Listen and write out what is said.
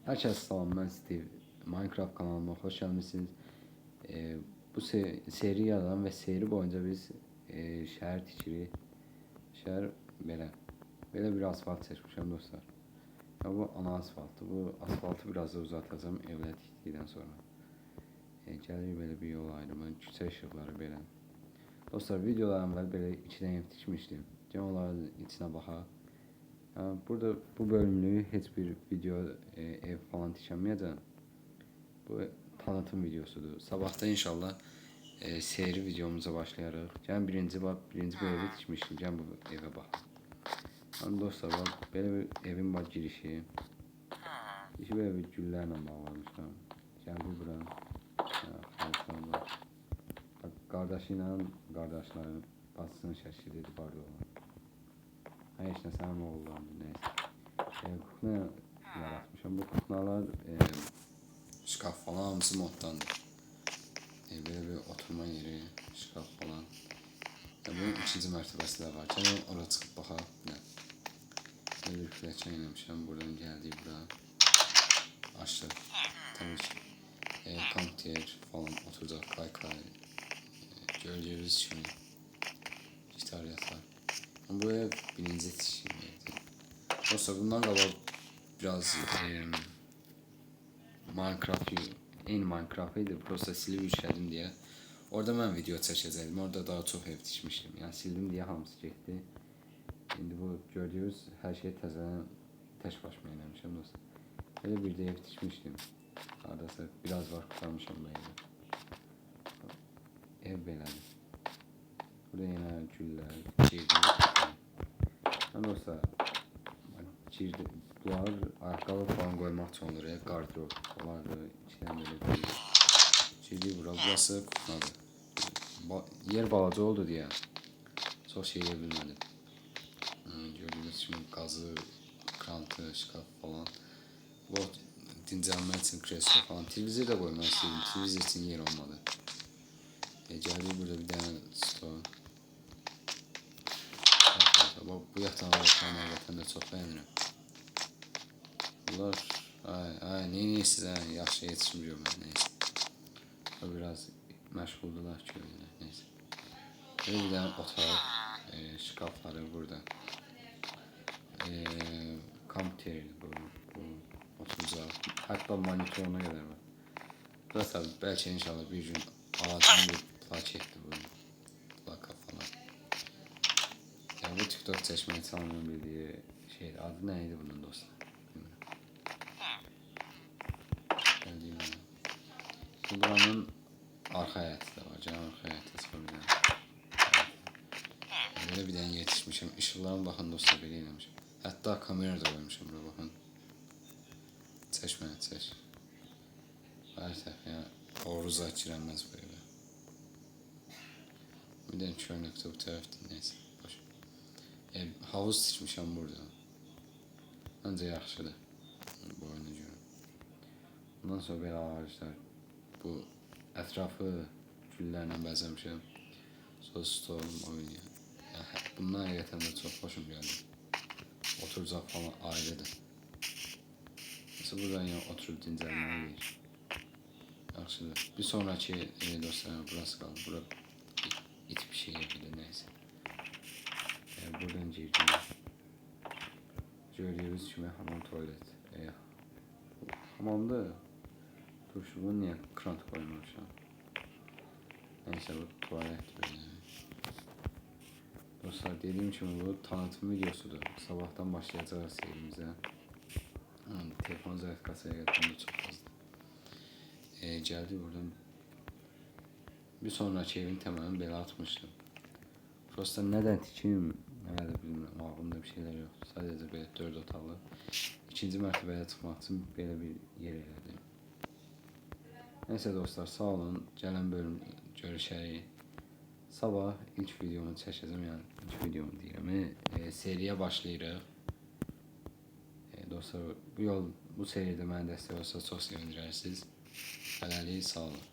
Herkese salam, ben Steve. Minecraft kanalıma hoş gelmişsiniz. Bu seri yalan ve seri boyunca biz şehir tikiri, şehir belə bir asfalt seçmişim dostlar. Ya bu ana asfaltı. Bu asfaltı biraz da uzatacağım evlə tikdikdən sonra. Gəlir belə bir yol ayrımı, küçə işıqları belə. Dostlar, videodan əvvəl belə 2 dənə ev tikmişdim. Gəlin onların içinə baxaq. Burada bu bölümlük heç bir video ev falan tikemeyeceğim. Bu tanıtım videosudur. Sabahta inşallah seyri videomuza başlayarıq. Gəlin birinci bu evi tikmişdim. Gəlin bu evə bax. Dostlar, bak belə bir evin var girişi. İşi belə bir güllərlə bağlamışam. Gəlin bu bura. Bak qardaşı ilə qardaşların bacısının şəklidir barda olan. Heç nə sənin oğullardır, neyse. Kuxna yaratmışam. Bu kuxnalar şkaf falan hamısı moddandır. Böyle bir oturma yeri, şkaf falan. Bunun ikinci mərtəbəsi də var. Gəlin oraya çıxıb baxaq. Böyle bir fləçən eləmişəm. Buradan gəldik bura. Açdıq. Tabii ki. Kompüter falan oturacaq. Kaykay. Gördüyünüz kimi. Gitar yatar. Bu ev birinci tikişim evdir. Dostlar, bundan qabaq biraz Minecraft idi. Prosta silib yüklədim deyə. Orada mən video çəkəcəkdim. Orada daha çox ev tikmişdim. Yəni sildim deyə hamısı getdi. İndi bu gördüyünüz hər şey təzədən tək başıma eləmişəm dostlar. Belə bir də ev tikmişdim. Adası biraz var qurtarmışam bu evi. Ev belədir. Burada yenə güllər, girdi. Dostlar, bunlar ayaqqabı falan qoymaq üçün olur. Qardırop, onlardır. İçindən belə bir girdi bura. Burası kuxnadır. Yer balaca oldu deyə çox şey yeyə bilmədim. Gördüyünüz kimi qazı, krantı, şkaf falan. Bu dincəlmək üçün kreslo falan. Televizor da qoymaq istəyirdim. Televizor üçün yer olmadı. Gəldik burada bir dənə stol. Bu yatağın həqiqətən də çox bəyənirəm. Bunlar, neyinirsiniz, yaxşı yetişmir mən, neyse. O biraz məşğuldular ki, neyse. Böyle bir dənə otaq, şkafları burada. Kompüteri bu oturacaq. Hatta monitoruna qədər var. Burası tabi bəlkə inşallah bir gün alacağım bir plaketdir bu. Plaka falan. Yani bu TikTok çəkməyi çalmanın bildiği şeydir. Adı neydi bunun dostlar? Geldiğim yana. Buranın arxa həyəti də var. Canım arxa həyəti çıxabilirim. Böyle bir dənə yetişmişim. Işıqlarına baxın dostlar, belə eləmişim. Hətta kamera da qoymuşum bura, baxın. Çək mənə, çək. Hər tərəf, yəni oruza girənməz bu evə. Bir dənə kör nöqtə bu tərəfdir, neyse. Havuz tikmişəm burada. Məncə yaxşıdır. Bu oyunu görün. Bundan sonra belə ağaclar. Bu ətrafı güllərlə bəzəmişəm. Sonra stol, oyun. Bundan həqiqətən də çox xoşum gəldi. Oturacaq falan ayrıdır. Mesela buradan yəni oturub dincəlməyə yer. Yaxşıdır. Bir sonraki dostlar, burası qaldı. Bura it bir şey yapılır, neyse. Buradan girdim. Gördüyünüz kimi hamam tuvalet. Hamamda duşumun niyə krant koymamışam. Neyse, bu tuvalet böyle. Dostlar, dediğim kimi bu tanıtım videosudur. Sabahtan başlayacağız serimize. Telefon zərfqası həqiqətən də çox azdır. Gəldi buradan. Bir sonraki evin təməlini belə atmışdım. Prosta nədən tikim, hələ də bilmirəm, ağlımda bir şeylər yox. Sadəcə belə 4 otaqlı. İkinci mərtəbəyə çıxmaq üçün belə bir yer elədim. Neyse dostlar, sağ olun. Gələn bölüm görüşərik. Sabah ilk videomu çəkəcəm, yəni ilk videomu deyirəm. Seriyə başlayırıq. Dostlar, bu seridə mənə dəstək olsa çox sevindirərsiniz. Hələlik, sağ olun.